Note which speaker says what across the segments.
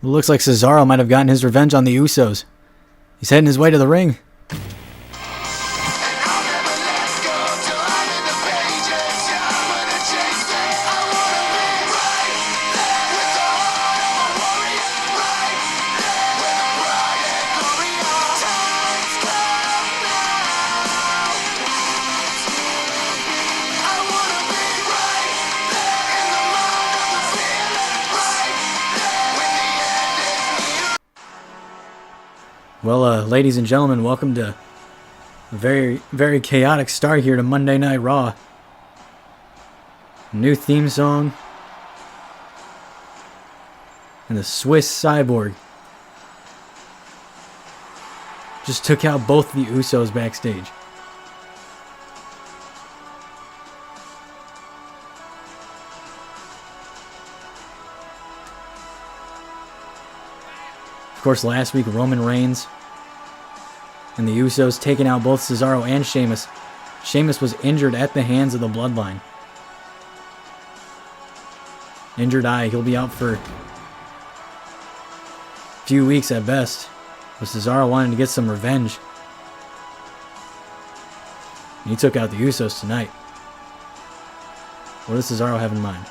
Speaker 1: It looks like Cesaro might have gotten his revenge on the Usos. He's heading his way to the ring. Well, ladies and gentlemen, welcome to a very, very chaotic start here to Monday Night Raw. New theme song. And the Swiss Cyborg just took out both the Usos backstage. Of course, last week, Roman Reigns and the Usos taking out both Cesaro and Sheamus. Sheamus was injured at the hands of the Bloodline. Injured eye. He'll be out for a few weeks at best. But Cesaro wanted to get some revenge. And he took out the Usos tonight. What does Cesaro have in mind?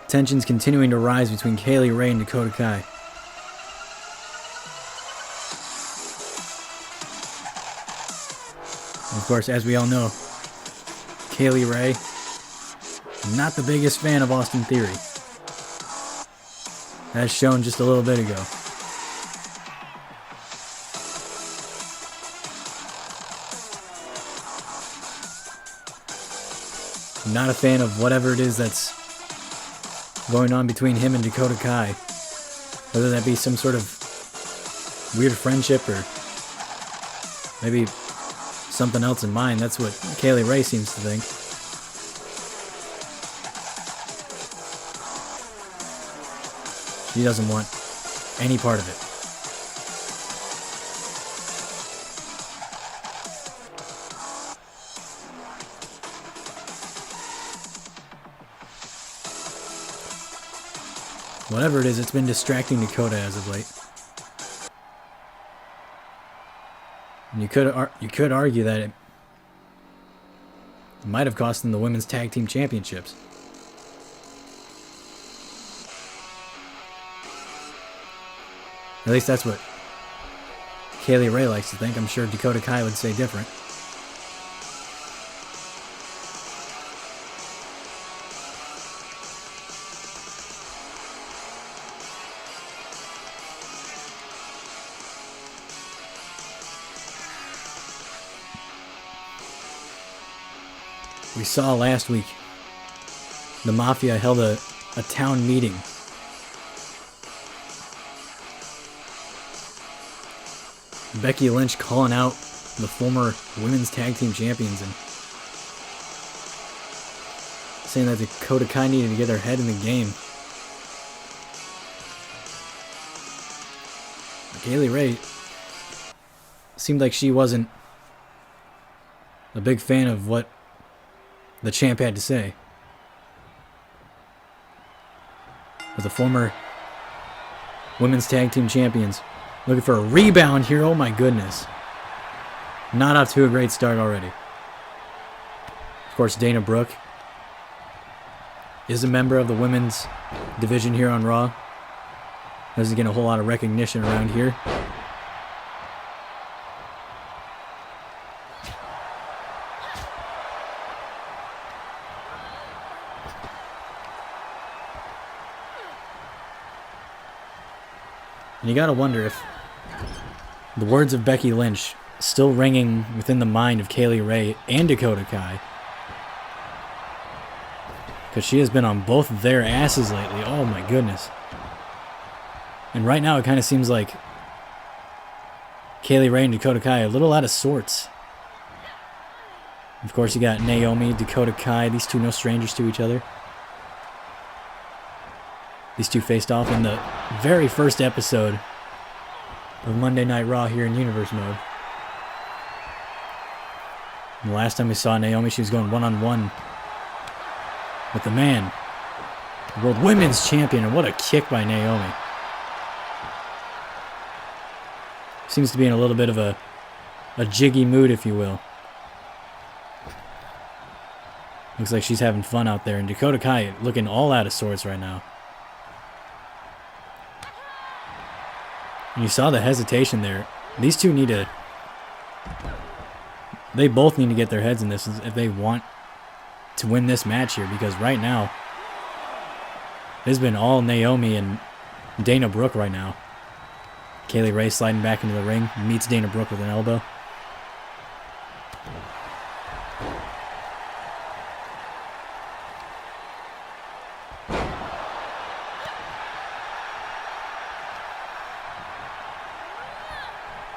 Speaker 1: Tensions continuing to rise between Kaylee Ray and Dakota Kai. And of course, as we all know, Kaylee Ray, not the biggest fan of Austin Theory. As shown just a little bit ago. Not a fan of whatever it is that's going on between him and Dakota Kai. Whether that be some sort of weird friendship or maybe something else in mind. That's what Kaylee Ray seems to think. She doesn't want any part of it. Whatever it is, it's been distracting Dakota as of late. And you could argue that it might have cost them the women's tag team championships. At least that's what Kaylee Ray likes to think. I'm sure Dakota Kai would say different. We saw last week the Mafia held a town meeting. Becky Lynch calling out the former women's tag team champions and saying that Dakota Kai needed to get her head in the game. Kaylee Ray seemed like she wasn't a big fan of what the champ had to say. as the former women's tag team champions. Looking for a rebound here. Oh my goodness. Not off to a great start already. Of course, Dana Brooke is a member of the women's division here on Raw. Doesn't get a whole lot of recognition around here. And you gotta wonder if the words of Becky Lynch still ringing within the mind of Kaylee Ray and Dakota Kai, because she has been on both of their asses lately. Oh my goodness. And right now it kind of seems like Kaylee Ray and Dakota Kai are a little out of sorts. Of course, you got Naomi, Dakota Kai, these two no strangers to each other. These two faced off in the very first episode of Monday Night Raw here in Universe Mode. And the last time we saw Naomi, she was going one-on-one with the man, the World Women's Champion, and what a kick by Naomi. Seems to be in a little bit of a jiggy mood, if you will. Looks like she's having fun out there, and Dakota Kai looking all out of sorts right now. And you saw the hesitation there. These two need to... They both need to get their heads in this if they want to win this match here, because right now it's been all Naomi and Dana Brooke right now. Kaylee Ray sliding back into the ring, meets Dana Brooke with an elbow.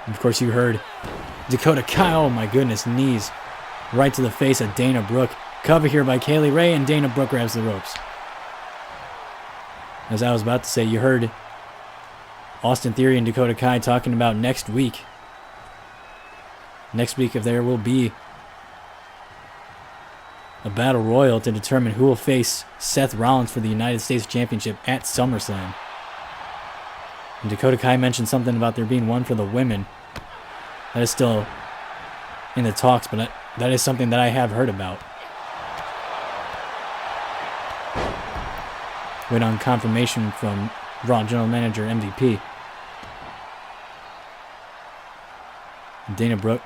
Speaker 1: Of course, you heard Dakota Kai, oh my goodness, knees right to the face of Dana Brooke. Cover here by Kaylee Ray, and Dana Brooke grabs the ropes. As I was about to say, you heard Austin Theory and Dakota Kai talking about next week. Next week, if there will be a battle royal to determine who will face Seth Rollins for the United States Championship at SummerSlam. And Dakota Kai mentioned something about there being one for the women. That is still in the talks, but that is something that I have heard about. Wait on confirmation from Raw General Manager MVP. Dana Brooke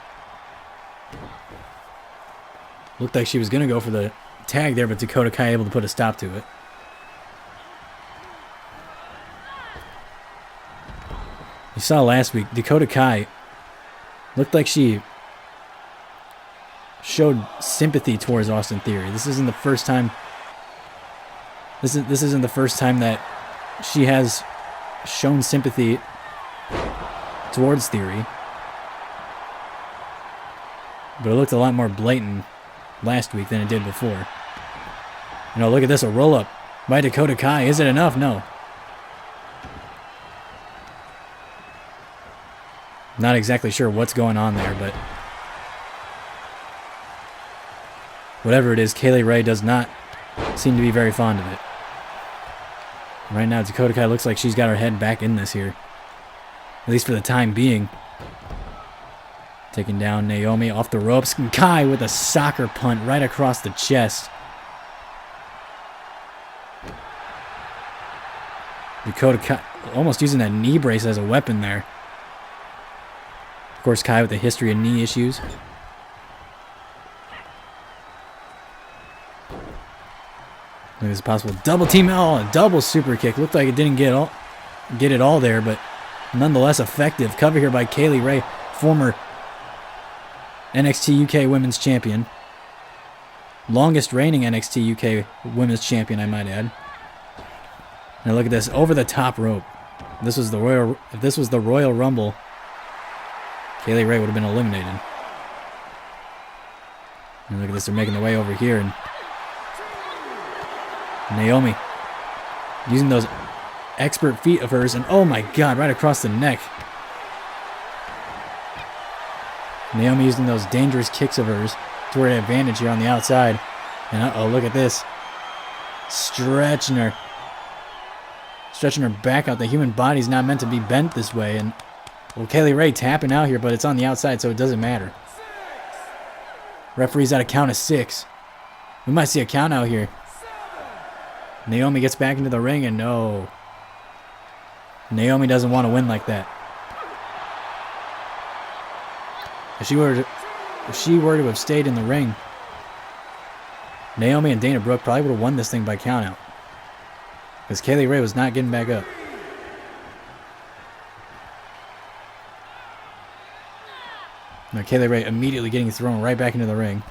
Speaker 1: looked like she was going to go for the tag there, but Dakota Kai able to put a stop to it. You saw last week, Dakota Kai looked like she showed sympathy towards Austin Theory. This isn't the first time. This isn't the first time that she has shown sympathy towards Theory. But it looked a lot more blatant last week than it did before. You know, look at this, a roll-up by Dakota Kai. Is it enough? No. Not exactly sure what's going on there, but whatever it is, Kaylee Ray does not seem to be very fond of it. Right now, Dakota Kai looks like she's got her head back in this here. At least for the time being. Taking down Naomi off the ropes. Kai with a soccer punt right across the chest. Dakota Kai almost using that knee brace as a weapon there. Of course, Kai with a history of knee issues. Look at this possible double team. Oh, a double super kick. Looked like it didn't get it all there, but nonetheless effective. Cover here by Kaylee Ray, former NXT UK Women's Champion. Longest reigning NXT UK Women's Champion, I might add. Now look at this, over the top rope. If this was the Royal Rumble, Kaylee Ray would have been eliminated. And look at this, they're making their way over here, and Naomi using those expert feet of hers, and oh my god, right across the neck. Naomi using those dangerous kicks of hers to her advantage here on the outside. And uh-oh, look at this. Stretching her. Stretching her back out. The human body's not meant to be bent this way. And, well, Kaylee Ray tapping out here, but it's on the outside, so it doesn't matter. Referee's at a count of 6. We might see a count out here. Naomi gets back into the ring, and no. Naomi doesn't want to win like that. If she were to have stayed in the ring, Naomi and Dana Brooke probably would have won this thing by countout. Because Kaylee Ray was not getting back up. Now Kaylee Ray immediately getting thrown right back into the ring.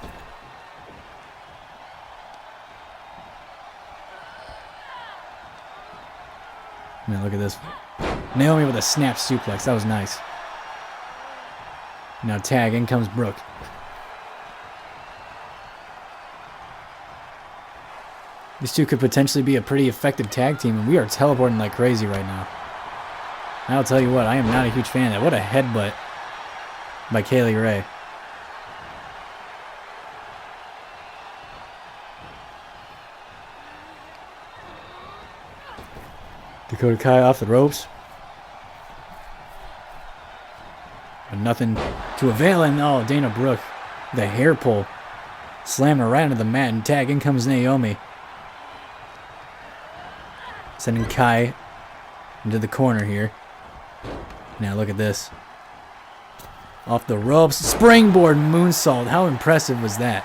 Speaker 1: Now look at this. Naomi with a snap suplex. That was nice. Now tag. In comes Brooke. These two could potentially be a pretty effective tag team, and we are teleporting like crazy right now. I'll tell you what, I am not a huge fan of that. What a headbutt by Kaylee Ray. Dakota Kai off the ropes. But nothing to avail, and oh, Dana Brooke, the hair pull. Slamming her right into the mat, and tag. In comes Naomi. Sending Kai into the corner here. Now look at this. Off the ropes. Springboard moonsault. How impressive was that?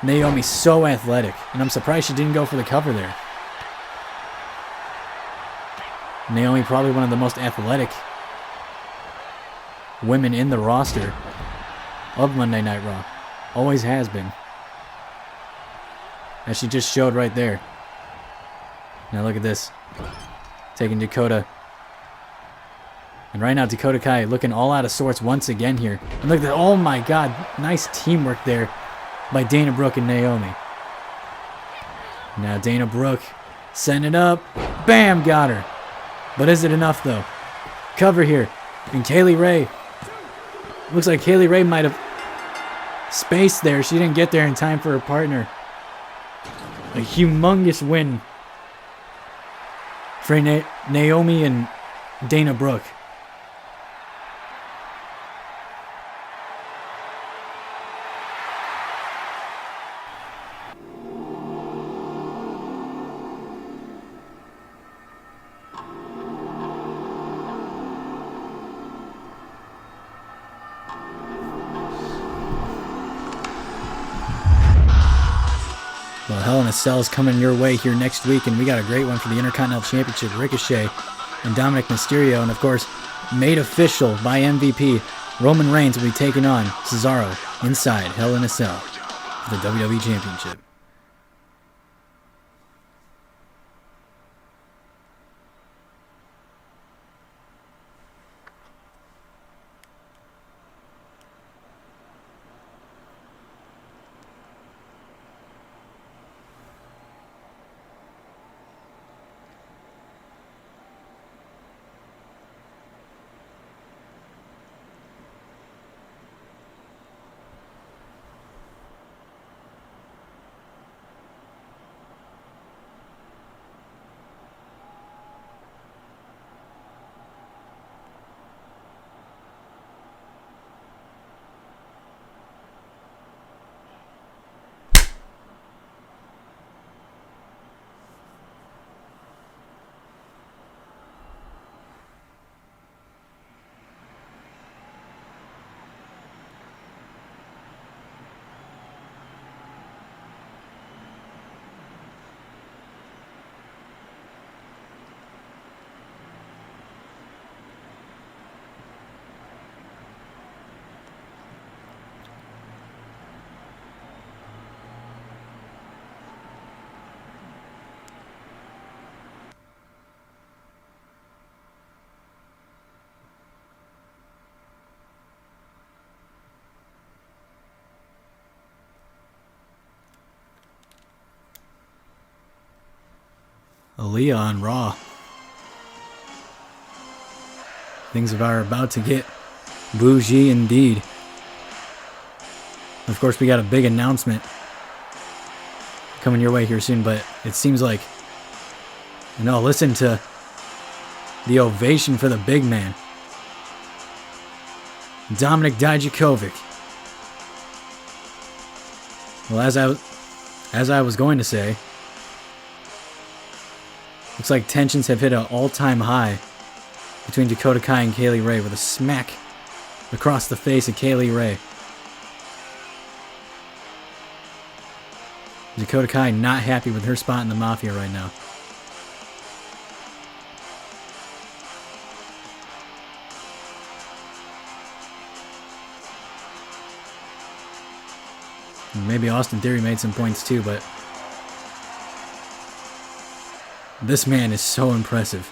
Speaker 1: Naomi so athletic. And I'm surprised she didn't go for the cover there. Naomi probably one of the most athletic women in the roster of Monday Night Raw. Always has been. As she just showed right there. Now look at this. Taking Dakota. And right now Dakota Kai looking all out of sorts once again here. And look at that. Oh my god. Nice teamwork there by Dana Brooke and Naomi. Now Dana Brooke setting it up. Bam! Got her. But is it enough though? Cover here. And Kaylee Ray. Looks like Kaylee Ray might have spaced there. She didn't get there in time for her partner. A humongous win for Naomi and Dana Brooke. Well, Hell in a Cell is coming your way here next week, and we got a great one for the Intercontinental Championship. Ricochet and Dominic Mysterio, and of course, made official by MVP, Roman Reigns will be taking on Cesaro inside Hell in a Cell for the WWE Championship. Aaliyah on Raw. Things are about to get bougie indeed. Of course, we got a big announcement coming your way here soon, but it seems like, listen to The ovation for the big man. Dominik Dijakovic. Well, as I was going to say, looks like tensions have hit an all-time high between Dakota Kai and Kaylee Ray with a smack across the face of Kaylee Ray. Dakota Kai not happy with her spot in the Mafia right now. Maybe Austin Theory made some points too, but this man is so impressive.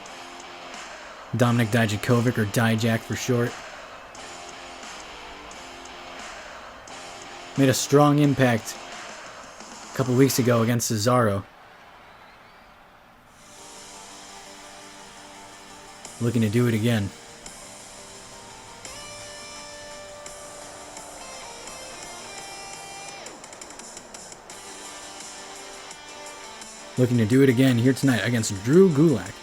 Speaker 1: Dominik Dijakovic, or Dijak for short. Made a strong impact a couple weeks ago against Cesaro. Looking to do it again. Looking to do it again here tonight against Drew Gulak.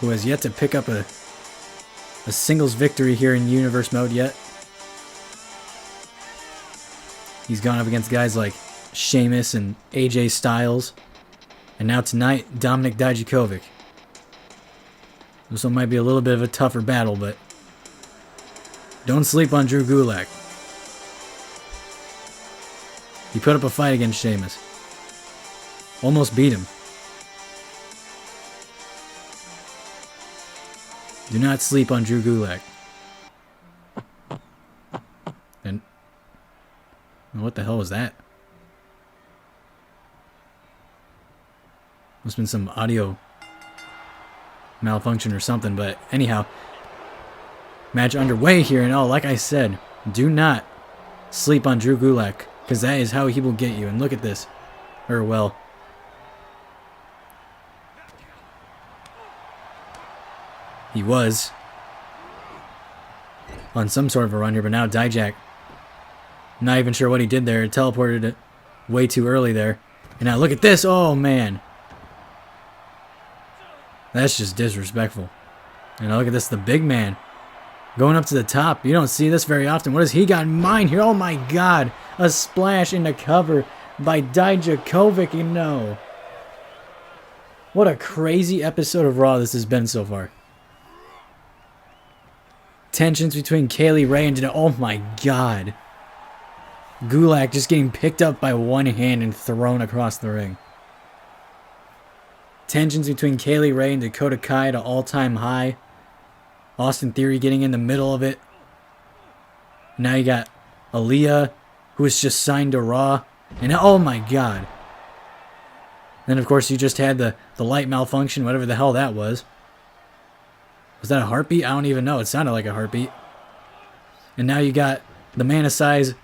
Speaker 1: Who has yet to pick up a singles victory here in Universe mode yet. He's gone up against guys like Sheamus and AJ Styles. And now tonight, Dominik Dijakovic. This one might be a little bit of a tougher battle, but don't sleep on Drew Gulak. He put up a fight against Sheamus. Almost beat him. Do not sleep on Drew Gulak. And what the hell was that? Must have been some audio malfunction or something, but anyhow, match underway here, and like I said, do not sleep on Drew Gulak, because that is how he will get you. And look at this. Or, well, he was on some sort of a run here, but now Dijak, not even sure what he did there. Teleported it way too early there. And now look at this. Oh, man. That's just disrespectful. And now look at this. The big man going up to the top. You don't see this very often. What has he got in mind here? Oh, my God. A splash into cover by Dijakovic. You know. What a crazy episode of Raw this has been so far. Tensions between Kaylee Ray and oh my God. Gulak just getting picked up by one hand and thrown across the ring. Tensions between Kaylee Ray and Dakota Kai at an all-time high. Austin Theory getting in the middle of it. Now you got Aaliyah, who was just signed to Raw. And oh my God. Then of course you just had the light malfunction, whatever the hell that was. Was that a heartbeat? I don't even know. It sounded like a heartbeat. And now you got the man of size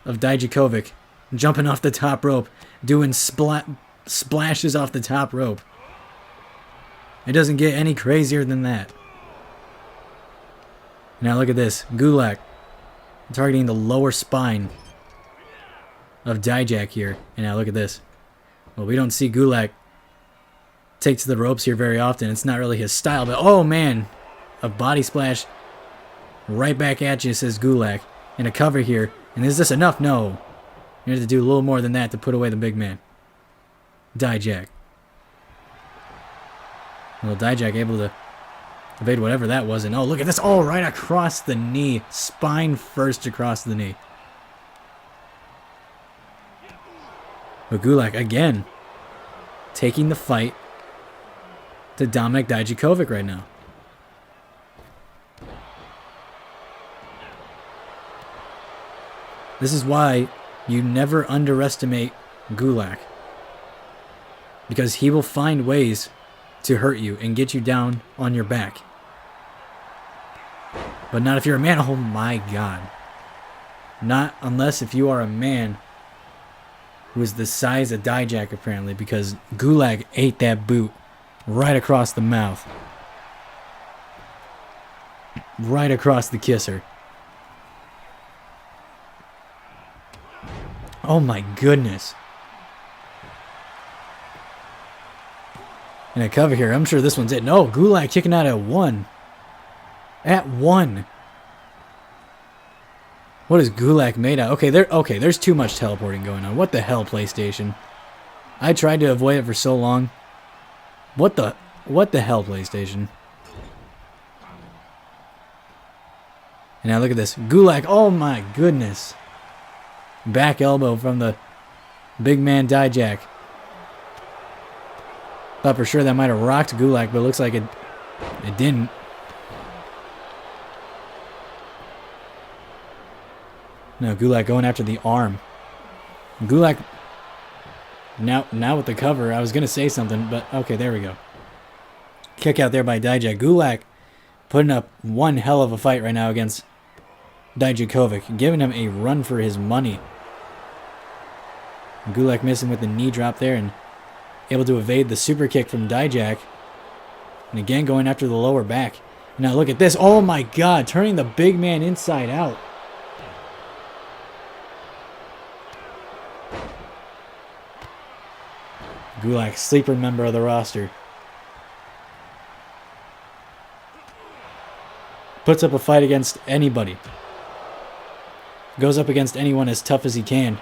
Speaker 1: of Dijakovic jumping off the top rope, doing splashes off the top rope. It doesn't get any crazier than that. Now look at this. Gulak targeting the lower spine of Dijak here. And now look at this. Well, we don't see Gulak take to the ropes here very often. It's not really his style, but oh man. A body splash right back at you, says Gulak. And a cover here. And is this enough? No. You have to do a little more than that to put away the big man. Dijak. Well, Dijak able to evade whatever that was. And oh, look at this. Oh, right across the knee. Spine first across the knee. But Gulak, again, taking the fight to Dominik Dijakovic right now. This is why you never underestimate Gulak. Because he will find ways to hurt you and get you down on your back. But not if you're a man. Oh my God. Not unless if you are a man who is the size of Dijak apparently, because Gulak ate that boot right across the mouth. Right across the kisser. Oh my goodness. And a cover here. I'm sure this one's it. No, Gulak kicking out at 1. At 1. What is Gulak made out? Okay, there's too much teleporting going on. What the hell, PlayStation? I tried to avoid it for so long. What the hell, PlayStation? And now look at this. Gulak, oh my goodness. Back elbow from the big man Dijak. Thought for sure that might have rocked Gulak, but it looks like it didn't. No, Gulak going after the arm. Gulak now with the cover. I was going to say something, but okay, there we go. Kick out there by Dijak. Gulak putting up one hell of a fight right now against Dijakovic, giving him a run for his money. Gulak missing with the knee drop there and able to evade the super kick from Dijak. And again going after the lower back. Now look at this. Oh my god, turning the big man inside out. Gulak, sleeper member of the roster. Puts up a fight against anybody. Goes up against anyone as tough as he can.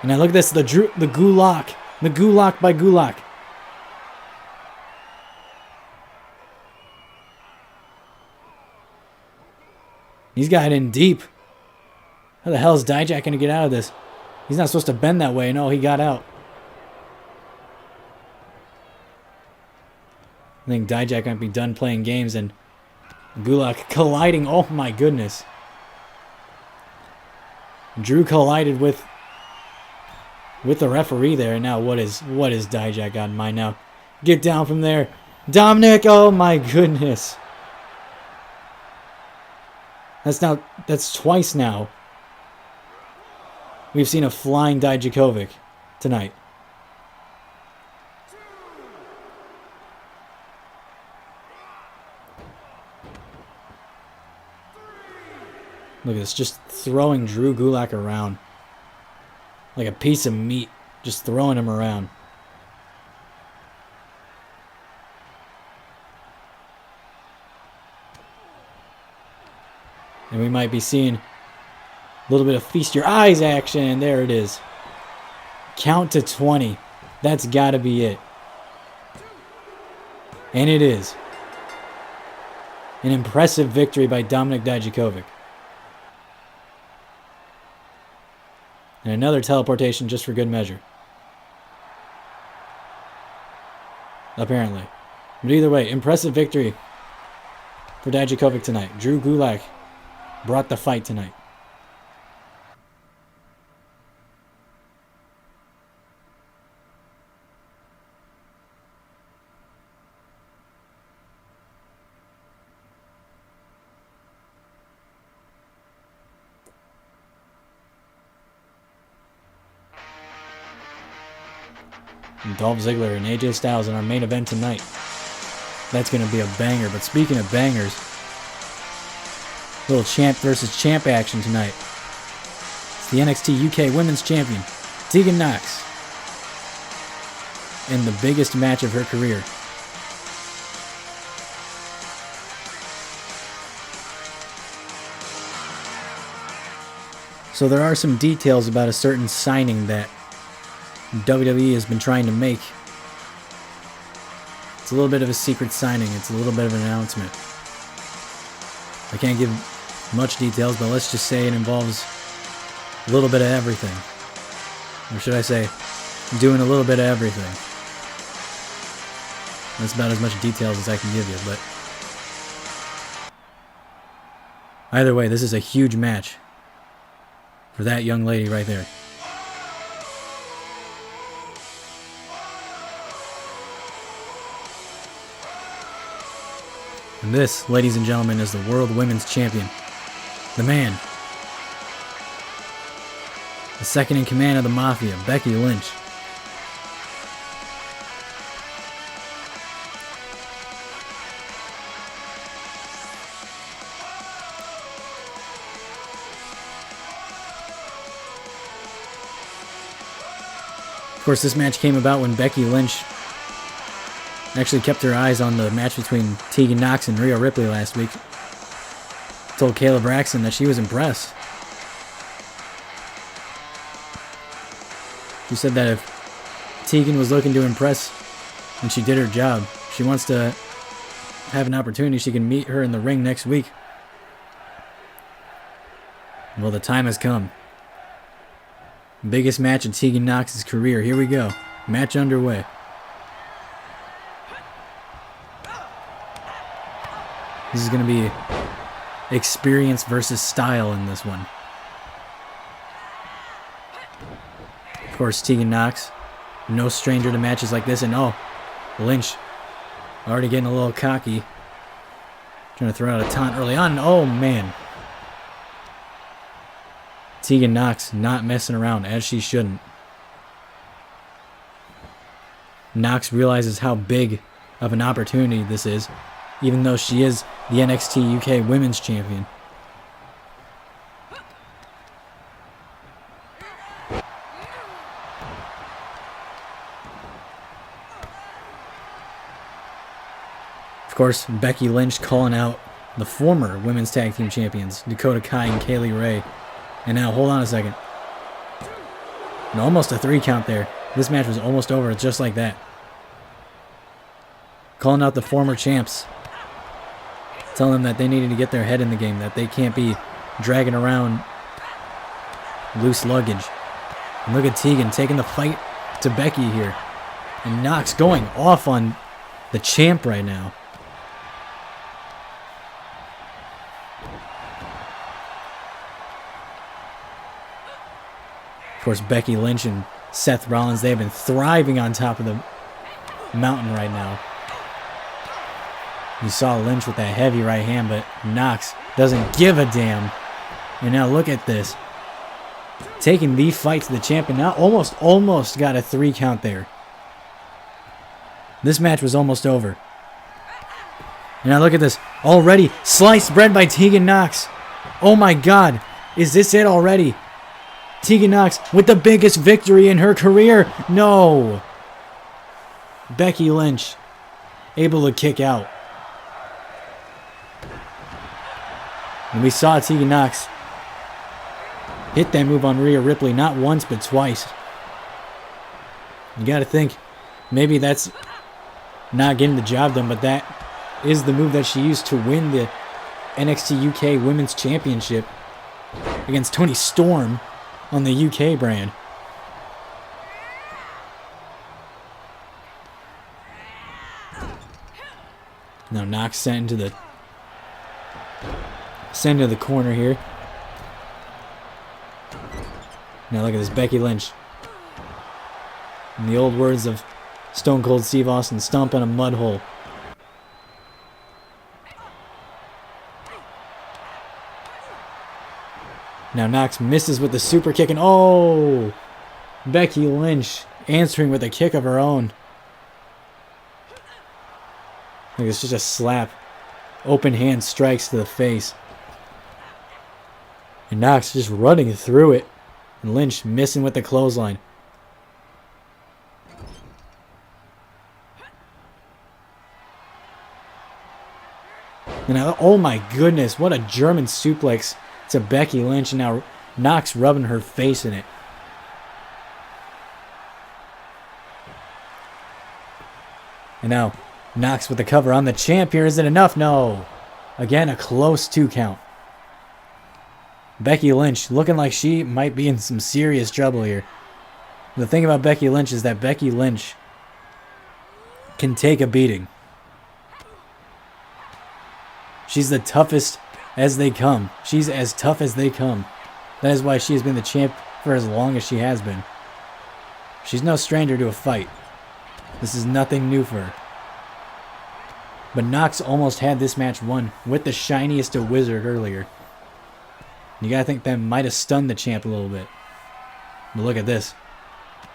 Speaker 1: And now look at this, the Gulak. The Gulak by Gulak. He's got in deep. How the hell is Dijak going to get out of this? He's not supposed to bend that way. No, he got out. I think Dijak might be done playing games and Gulak colliding. Oh my goodness. Drew collided with the referee there. And now what is Dijak got in mind now? Get down from there. Dominic, oh my goodness. That's twice now. We've seen a flying Dijakovic tonight. Look at this, just throwing Drew Gulak around. Like a piece of meat, just throwing him around. And we might be seeing a little bit of feast your eyes action, and there it is. Count to 20. That's got to be it. And it is. An impressive victory by Dominic Dijakovic. And another teleportation just for good measure. Apparently. But either way, impressive victory for Dijakovic tonight. Drew Gulak brought the fight tonight. And Dolph Ziggler and AJ Styles in our main event tonight. That's going to be a banger. But speaking of bangers, little champ versus champ action tonight. It's the NXT UK Women's Champion, Tegan Nox, in the biggest match of her career. So there are some details about a certain signing that WWE has been trying to make. It's a little bit of a secret signing. It's a little bit of an announcement. I can't give much details, but let's just say it involves a little bit of everything. Or should I say, doing a little bit of everything. That's about as much details as I can give you, but either way, this is a huge match for that young lady right there. And this, ladies and gentlemen, is the World Women's Champion. The man. The second in command of the Mafia, Becky Lynch. Of course, this match came about when Becky Lynch actually kept her eyes on the match between Tegan Nox and Rhea Ripley last week. Told Kayla Braxton that she was impressed. She said that if Tegan was looking to impress and she did her job, she wants to have an opportunity she can meet her in the ring next week. Well, the time has come. Biggest match in Tegan Nox's career. Here we go. Match underway. This is going to be experience versus style in this one. Of course, Tegan Nox, no stranger to matches like this. And oh, Lynch already getting a little cocky. Trying to throw out a taunt early on. Oh, man. Tegan Nox not messing around, as she shouldn't. Nox realizes how big of an opportunity this is, even though she is the NXT UK Women's Champion. Of course, Becky Lynch calling out the former Women's Tag Team Champions, Dakota Kai and Kaylee Ray. And now, hold on a second. And almost a 3 count there. This match was almost over just like that. Calling out the former champs. Telling them that they needed to get their head in the game, that they can't be dragging around loose luggage. And look at Tegan taking the fight to Becky here. And Nox going off on the champ right now. Of course, Becky Lynch and Seth Rollins, they have been thriving on top of the mountain right now. You saw Lynch with that heavy right hand, but Nox doesn't give a damn. And now look at this. Taking the fight to the champion. Now almost got a 3 count there. This match was almost over. And now look at this. Already sliced bread by Tegan Nox. Oh my God. Is this it already? Tegan Nox with the biggest victory in her career. No. Becky Lynch able to kick out. And we saw Tegan Nox hit that move on Rhea Ripley not once but twice. You got to think maybe that's not getting the job done, but that is the move that she used to win the NXT UK Women's Championship against Toni Storm on the UK brand. Now Nox sent into the corner here. Now look at this, Becky Lynch. In the old words of Stone Cold Steve Austin, stomp in a mud hole. Now Nox misses with the super kick, and oh! Becky Lynch answering with a kick of her own. Like it's just a slap. Open hand strikes to the face. And Nox just running through it. And Lynch missing with the clothesline. And now, oh my goodness, what a German suplex to Becky Lynch. And now Nox rubbing her face in it. And now Nox with the cover on the champ here. Is it enough? No. Again, a close 2 count. Becky Lynch looking like she might be in some serious trouble here. The thing about Becky Lynch is that Becky Lynch can take a beating. She's the toughest as they come. She's as tough as they come. That is why she has been the champ for as long as she has been. She's no stranger to a fight. This is nothing new for her. But Nox almost had this match won with the shiniest of wizard earlier. You gotta think that might have stunned the champ a little bit. But look at this.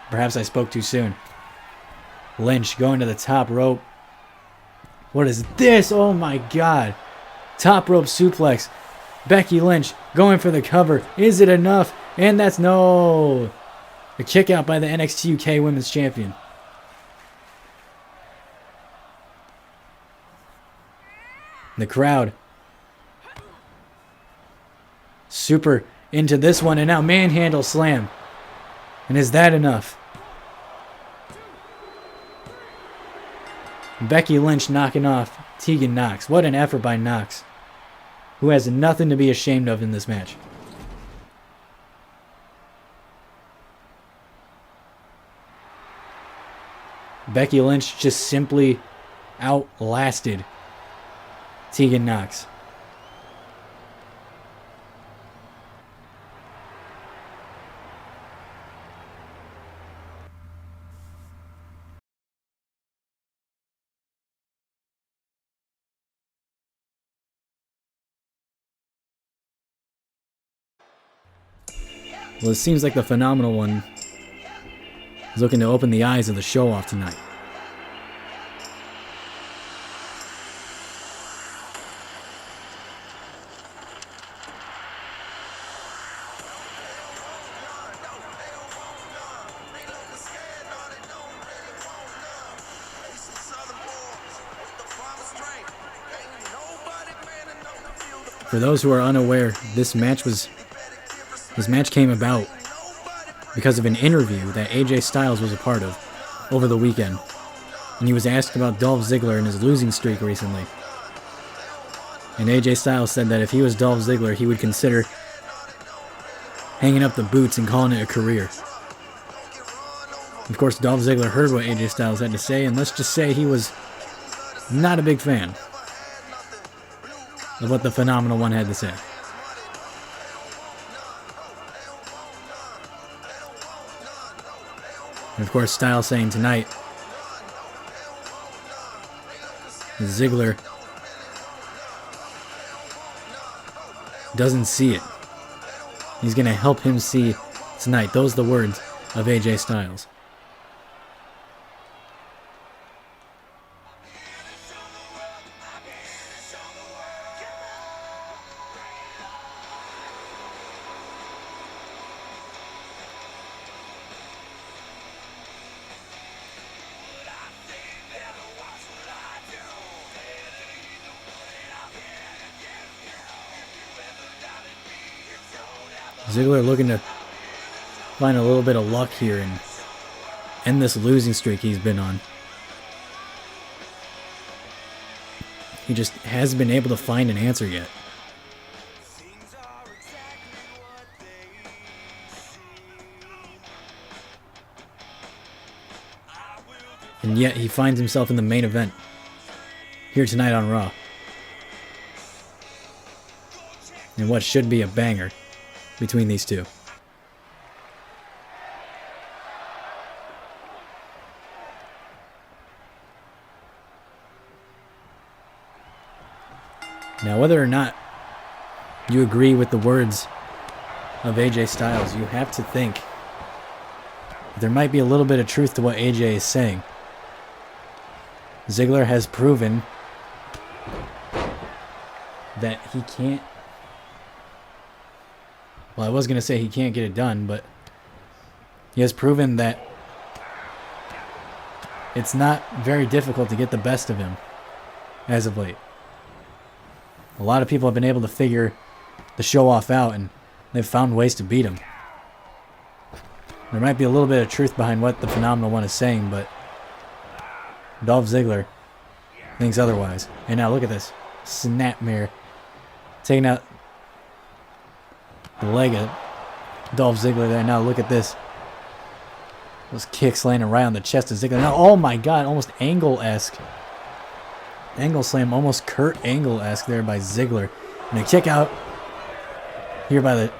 Speaker 1: Perhaps I spoke too soon. Lynch going to the top rope. What is this? Oh my God. Top rope suplex. Becky Lynch going for the cover. Is it enough? And that's no. A kick out by the NXT UK Women's Champion. The crowd super into this one, and now manhandle slam. And is that enough? Becky Lynch knocking off Tegan Nox. What an effort by Nox, who has nothing to be ashamed of in this match. Becky Lynch just simply outlasted Tegan Nox. Well, it seems like the Phenomenal One is looking to open the eyes of the show off tonight. For those who are unaware, this match came about because of an interview that AJ Styles was a part of over the weekend. And he was asked about Dolph Ziggler and his losing streak recently. And AJ Styles said that if he was Dolph Ziggler, he would consider hanging up the boots and calling it a career. Of course, Dolph Ziggler heard what AJ Styles had to say, and let's just say he was not a big fan of what the Phenomenal One had to say. And of course, Styles saying tonight, Ziggler doesn't see it. He's going to help him see tonight. Those are the words of AJ Styles. Ziggler looking to find a little bit of luck here and end this losing streak he's been on. He just hasn't been able to find an answer yet. And yet he finds himself in the main event here tonight on Raw. And what should be a banger between these two. Now, whether or not you agree with the words of AJ Styles, you have to think there might be a little bit of truth to what AJ is saying. Ziggler has proven that he can't. Well, I was going to say he can't get it done, but he has proven that it's not very difficult to get the best of him as of late. A lot of people have been able to figure the show off out, and they've found ways to beat him. There might be a little bit of truth behind what the Phenomenal One is saying, but Dolph Ziggler thinks otherwise. And now look at this. Snapmare. Taking out the leg of Dolph Ziggler there. Now look at this. Those kicks landing right on the chest of Ziggler. Now, oh my god, almost Angle-esque. Angle slam, almost Kurt Angle-esque there by Ziggler. And a kick out here by the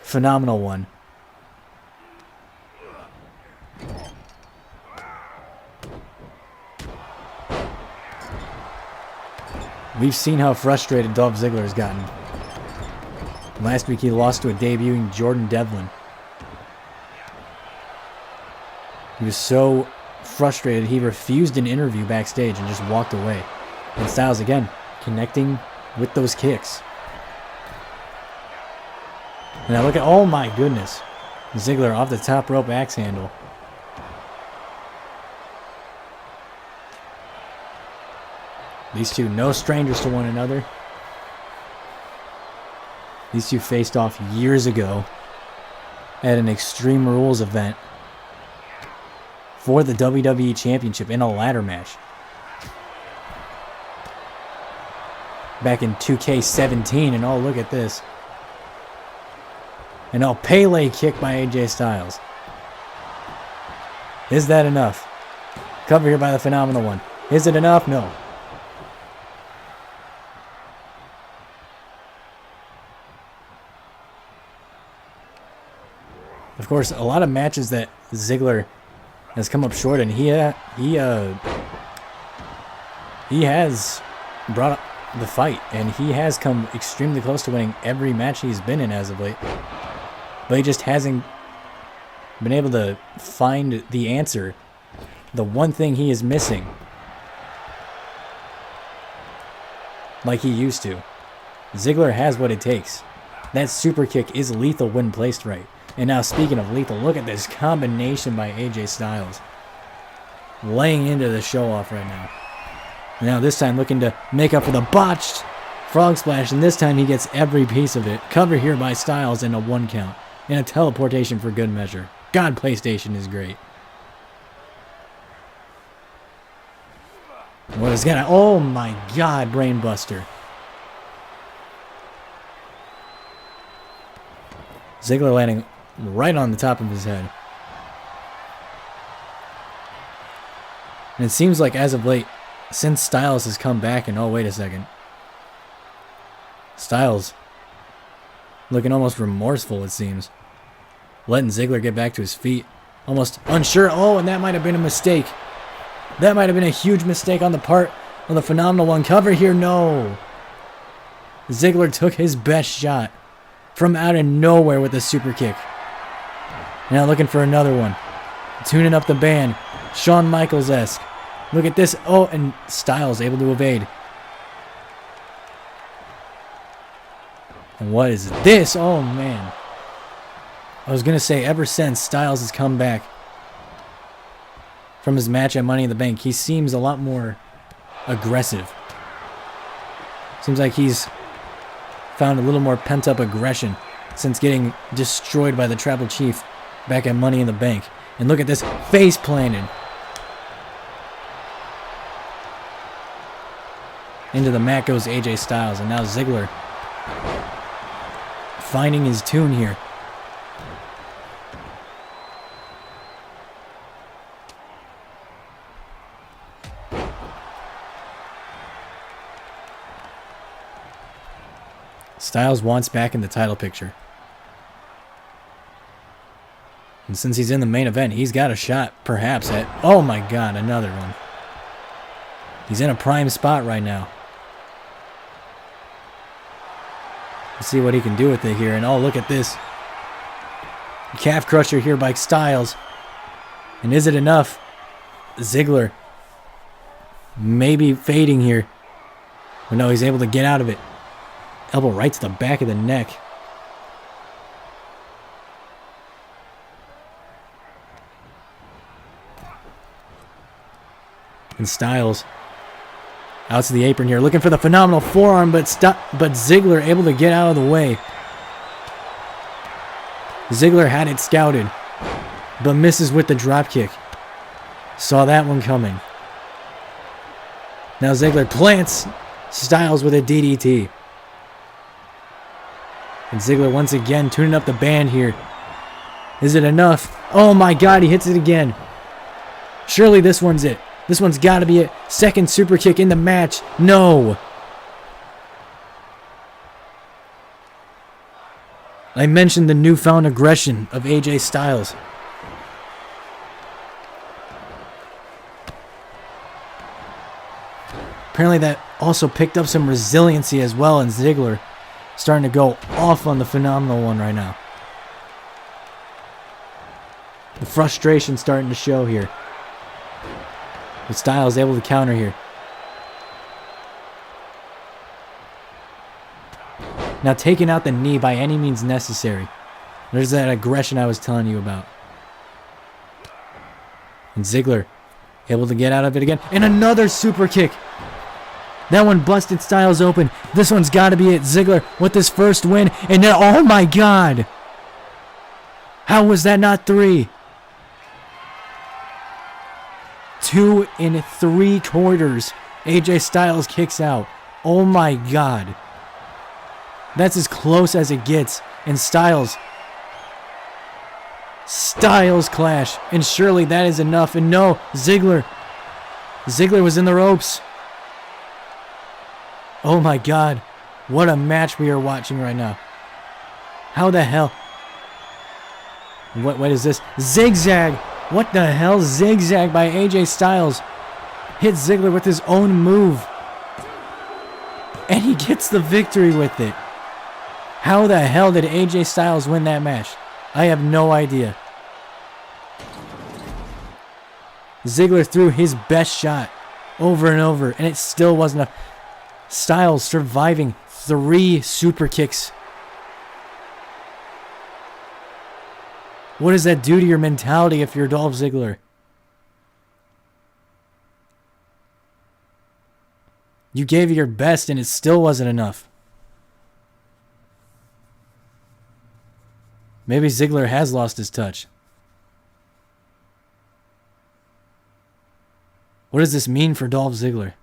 Speaker 1: Phenomenal One. We've seen how frustrated Dolph Ziggler has gotten. Last week he lost to a debuting Jordan Devlin. He was so frustrated he refused an interview backstage and just walked away. And Styles again connecting with those kicks. And now look at, oh my goodness. Ziggler off the top rope axe handle. These two, no strangers to one another. These two faced off years ago at an Extreme Rules event for the WWE Championship in a ladder match. Back in 2K17, and oh, look at this. An El Pele kick by AJ Styles. Is that enough? Cover here by the Phenomenal One. Is it enough? No. Of course, a lot of matches that Ziggler has come up short in. He has brought up the fight, and he has come extremely close to winning every match he's been in as of late. But he just hasn't been able to find the answer. The one thing he is missing, like he used to. Ziggler has what it takes. That super kick is lethal when placed right. And now, speaking of lethal, look at this combination by AJ Styles. Laying into the show off right now. And now this time looking to make up for the botched frog splash. And this time he gets every piece of it. Cover here by Styles and a 1 count. And a teleportation for good measure. God, PlayStation is great. What is gonna... Oh my God, Brainbuster. Ziggler landing right on the top of his head. And it seems like as of late, since Styles has come back, and oh, wait a second. Styles looking almost remorseful, it seems. Letting Ziggler get back to his feet. Almost unsure. Oh, and that might have been a mistake. That might have been a huge mistake on the part of the Phenomenal One. Cover here, no. Ziggler took his best shot from out of nowhere with a super kick. Now looking for another one. Tuning up the band. Shawn Michaels-esque. Look at this. Oh, and Styles able to evade. And what is this? Oh, man. I was going to say, ever since Styles has come back from his match at Money in the Bank, he seems a lot more aggressive. Seems like he's found a little more pent-up aggression since getting destroyed by the Tribal Chief back at Money in the Bank. And look at this, face planted into the mat goes AJ Styles, and now Ziggler finding his tune here. Styles wants back in the title picture. And since he's in the main event, he's got a shot, perhaps, at... Oh my God, another one. He's in a prime spot right now. Let's see what he can do with it here. And oh, look at this. Calf crusher here by Styles. And is it enough? Ziggler maybe fading here. But no, he's able to get out of it. Elbow right to the back of the neck. And Styles out to the apron here, looking for the phenomenal forearm, but Ziggler able to get out of the way. Ziggler had it scouted, but misses with the dropkick. Saw that one coming. Now Ziggler plants Styles with a DDT. And Ziggler once again tuning up the band here. Is it enough? Oh my God, he hits it again. Surely this one's it. This one's got to be it. Second super kick in the match. No. I mentioned the newfound aggression of AJ Styles. Apparently that also picked up some resiliency as well, and Ziggler starting to go off on the Phenomenal One right now. The frustration starting to show here. But Styles able to counter here. Now taking out the knee by any means necessary. There's that aggression I was telling you about. And Ziggler able to get out of it again. And another super kick. That one busted Styles open. This one's got to be it. Ziggler with his first win. And then, oh my God. How was that not 3? 2 3/4. AJ Styles kicks out. Oh my God. That's as close as it gets. And Styles clash. And surely that is enough. And no, Ziggler was in the ropes. Oh my God. What a match we are watching right now. How the hell? What is this? Zigzag. What the hell? Zigzag by AJ Styles. Hits Ziggler with his own move. And he gets the victory with it. How the hell did AJ Styles win that match? I have no idea. Ziggler threw his best shot over and over, and it still wasn't enough. Styles surviving 3 super kicks. What does that do to your mentality if you're Dolph Ziggler? You gave it your best, and it still wasn't enough. Maybe Ziggler has lost his touch. What does this mean for Dolph Ziggler?